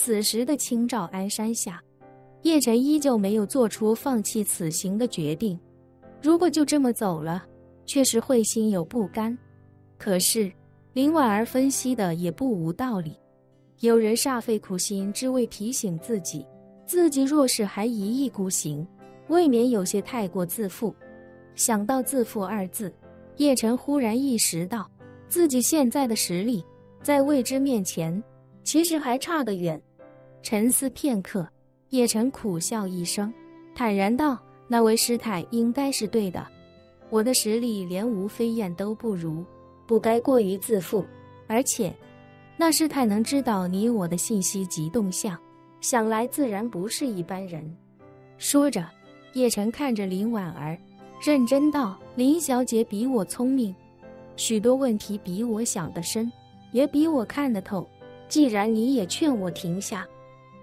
此时的青照安山下，叶晨依旧没有做出放弃此行的决定。如果就这么走了，确实会心有不甘。可是林婉儿分析的也不无道理，有人煞费苦心只为提醒自己，自己若是还一意孤行，未免有些太过自负。想到自负二字，叶晨忽然意识到自己现在的实力在未知面前其实还差得远。沉思片刻，叶晨苦笑一声，坦然道：那位师太应该是对的，我的实力连吴飞燕都不如，不该过于自负。而且那师太能知道你我的信息及动向，想来自然不是一般人。说着，叶晨看着林婉儿认真道：林小姐比我聪明，许多问题比我想得深，也比我看得透。既然你也劝我停下，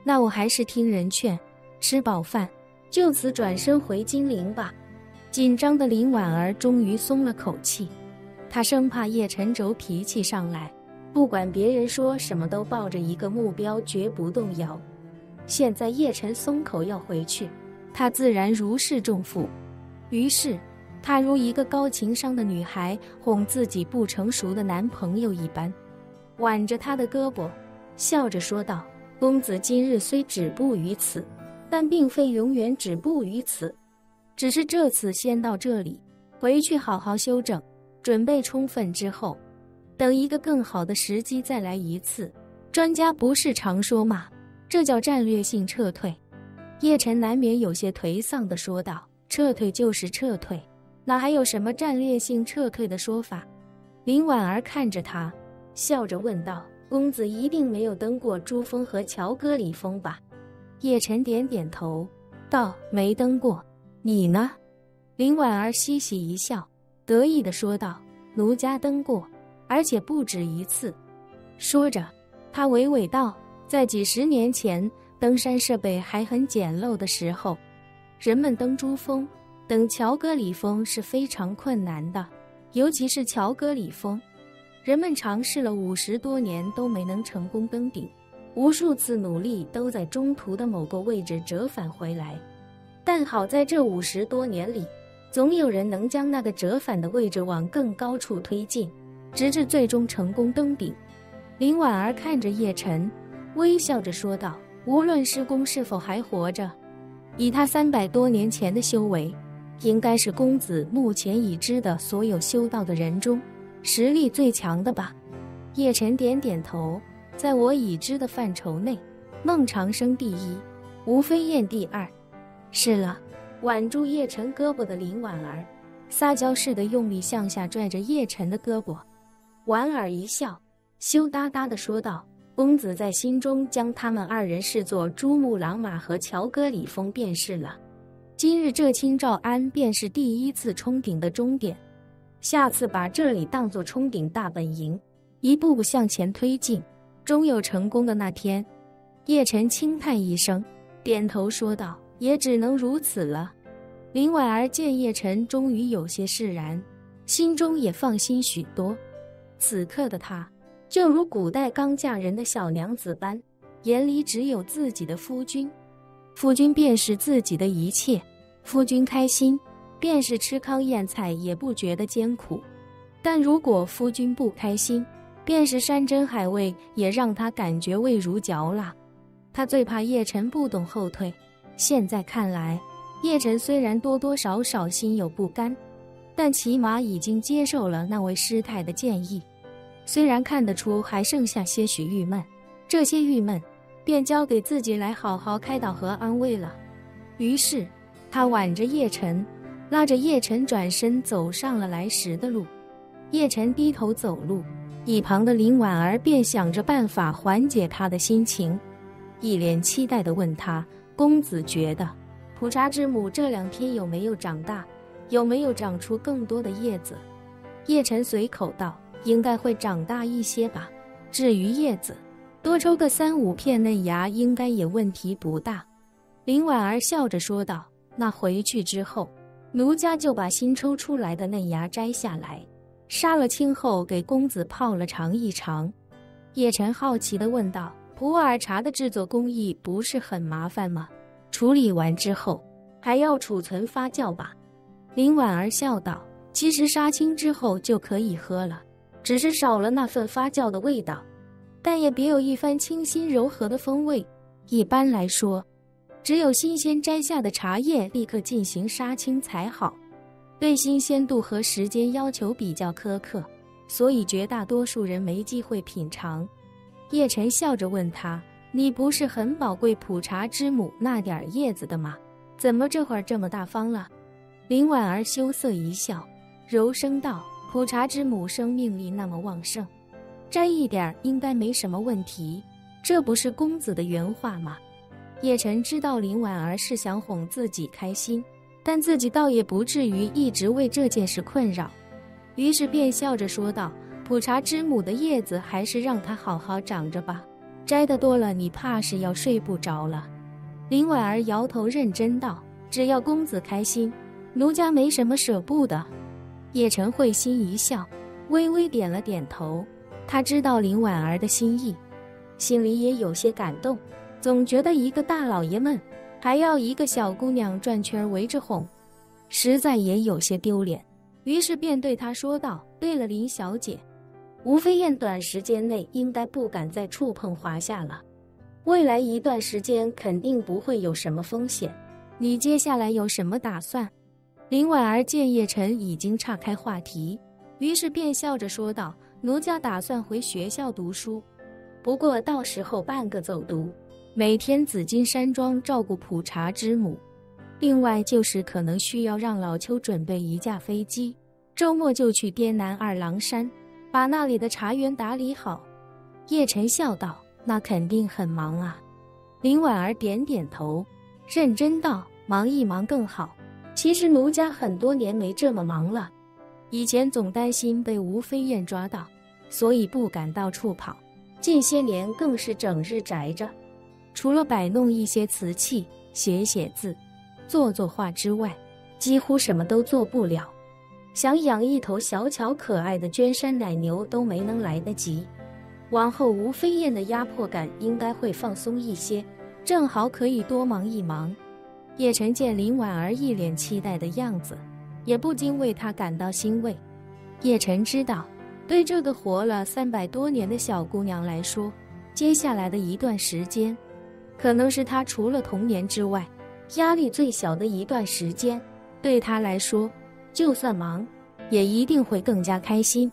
那我还是听人劝，吃饱饭就此转身回金陵吧。紧张的林婉儿终于松了口气，她生怕叶晨轴脾气上来，不管别人说什么都抱着一个目标绝不动摇。现在叶晨松口要回去，她自然如释重负。于是她如一个高情商的女孩哄自己不成熟的男朋友一般，挽着他的胳膊笑着说道：公子今日虽止步于此，但并非永远止步于此，只是这次先到这里，回去好好休整，准备充分之后，等一个更好的时机再来一次。专家不是常说吗？这叫战略性撤退。叶晨难免有些颓丧地说道：撤退就是撤退，哪还有什么战略性撤退的说法？林婉儿看着他，笑着问道：公子一定没有登过珠峰和乔戈里峰吧？叶晨点点头道：没登过。你呢？林婉儿嘻嘻一笑，得意地说道：奴家登过，而且不止一次。说着，他娓娓道：在几十年前，登山设备还很简陋的时候，人们登珠峰、登乔戈里峰是非常困难的，尤其是乔戈里峰，人们尝试了50多年都没能成功登顶，无数次努力都在中途的某个位置折返回来。但好在这50多年里，总有人能将那个折返的位置往更高处推进，直至最终成功登顶。林婉儿看着叶晨，微笑着说道：无论师公是否还活着，以他300多年前的修为，应该是公子目前已知的所有修道的人中实力最强的吧？叶晨点点头，在我已知的范畴内，孟长生第一，吴飞燕第二。是了。挽住叶晨胳膊的林婉儿撒娇似的用力向下拽着叶晨的胳膊，莞尔一笑，羞答答地说道：公子在心中将他们2人视作珠穆朗玛和乔戈里峰便是了。今日这青照庵便是第1次冲顶的终点，下次把这里当作冲顶大本营，一步步向前推进，终有成功的那天。叶晨轻叹一声，点头说道：也只能如此了。林婉儿见叶晨终于有些释然，心中也放心许多。此刻的她就如古代刚嫁人的小娘子般，眼里只有自己的夫君，夫君便是自己的一切，夫君开心，便是吃糠咽菜也不觉得艰苦，但如果夫君不开心，便是山珍海味也让他感觉味如嚼蜡。他最怕叶晨不懂后退，现在看来，叶晨虽然多多少少心有不甘，但起码已经接受了那位师太的建议。虽然看得出还剩下些许郁闷，这些郁闷便交给自己来好好开导和安慰了。于是他挽着叶晨，拉着叶晨转身走上了来时的路。叶晨低头走路，一旁的林婉儿便想着办法缓解他的心情，一脸期待地问他：公子觉得普茶之母这2天有没有长大，有没有长出更多的叶子？叶晨随口道：应该会长大一些吧，至于叶子，多抽个3-5片嫩芽应该也问题不大。林婉儿笑着说道：那回去之后，奴家就把新抽出来的嫩芽摘下来，杀了青后给公子泡了尝一尝。叶晨好奇地问道：普洱茶的制作工艺不是很麻烦吗？处理完之后还要储存发酵吧？林婉儿笑道：其实杀青之后就可以喝了，只是少了那份发酵的味道，但也别有一番清新柔和的风味。一般来说，只有新鲜摘下的茶叶立刻进行杀青才好，对新鲜度和时间要求比较苛刻，所以绝大多数人没机会品尝。叶晨笑着问他：你不是很宝贵普茶之母那点叶子的吗？怎么这会儿这么大方了？林婉儿羞涩一笑，柔声道：普茶之母生命力那么旺盛，摘一点应该没什么问题，这不是公子的原话吗？叶晨知道林婉儿是想哄自己开心，但自己倒也不至于一直为这件事困扰，于是便笑着说道：普茶之母的叶子还是让它好好长着吧，摘得多了你怕是要睡不着了。林婉儿摇头认真道：只要公子开心，奴家没什么舍不得。叶晨会心一笑，微微点了点头。他知道林婉儿的心意，心里也有些感动，总觉得一个大老爷们还要一个小姑娘转圈围着哄，实在也有些丢脸，于是便对她说道：对了，林小姐，吴飞燕短时间内应该不敢再触碰华夏了，未来一段时间肯定不会有什么风险，你接下来有什么打算？林婉儿见叶晨已经岔开话题，于是便笑着说道：奴家打算回学校读书，不过到时候办个走读，每天紫金山庄照顾普茶之母，另外就是可能需要让老邱准备一架飞机，周末就去滇南二郎山，把那里的茶园打理好。叶晨笑道：那肯定很忙啊。林婉儿点点头，认真道：忙一忙更好，其实奴家很多年没这么忙了，以前总担心被吴飞燕抓到，所以不敢到处跑，近些年更是整日宅着，除了摆弄一些瓷器，写写字，做做画之外，几乎什么都做不了，想养一头小巧可爱的娟山奶牛都没能来得及。往后吴飞燕的压迫感应该会放松一些，正好可以多忙一忙。叶晨见林婉儿一脸期待的样子，也不禁为她感到欣慰。叶晨知道，对这个活了300多年的小姑娘来说，接下来的一段时间可能是她除了童年之外压力最小的一段时间，对她来说，就算忙也一定会更加开心。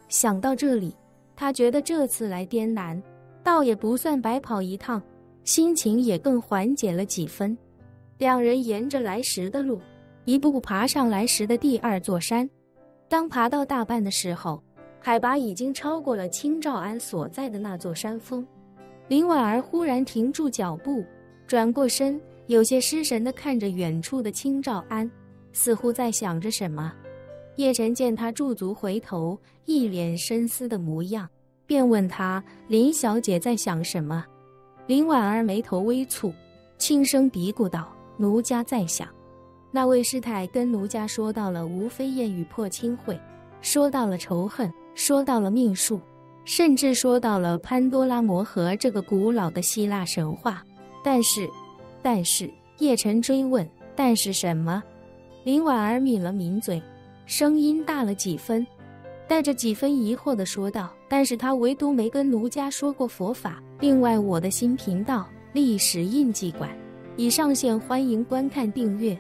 想到这里，他觉得这次来滇南倒也不算白跑一趟，心情也更缓解了几分。两人沿着来时的路，一步步爬上来时的第2座山。当爬到大半的时候，海拔已经超过了青兆安所在的那座山峰。林婉儿忽然停住脚步，转过身，有些失神地看着远处的青兆安，似乎在想着什么。叶晨见他驻足回头，一脸深思的模样，便问他：林小姐在想什么？林婉儿眉头微蹙，轻声嘀咕道：奴家在想，那位师太跟奴家说到了吴飞燕与破亲会，说到了仇恨，说到了命数，甚至说到了潘多拉魔盒这个古老的希腊神话。但是叶晨追问：但是什么？林婉儿抿了抿嘴，声音大了几分，带着几分疑惑地说道：但是他唯独没跟奴家说过佛法。另外，我的新频道历史印记馆已上线，欢迎观看订阅。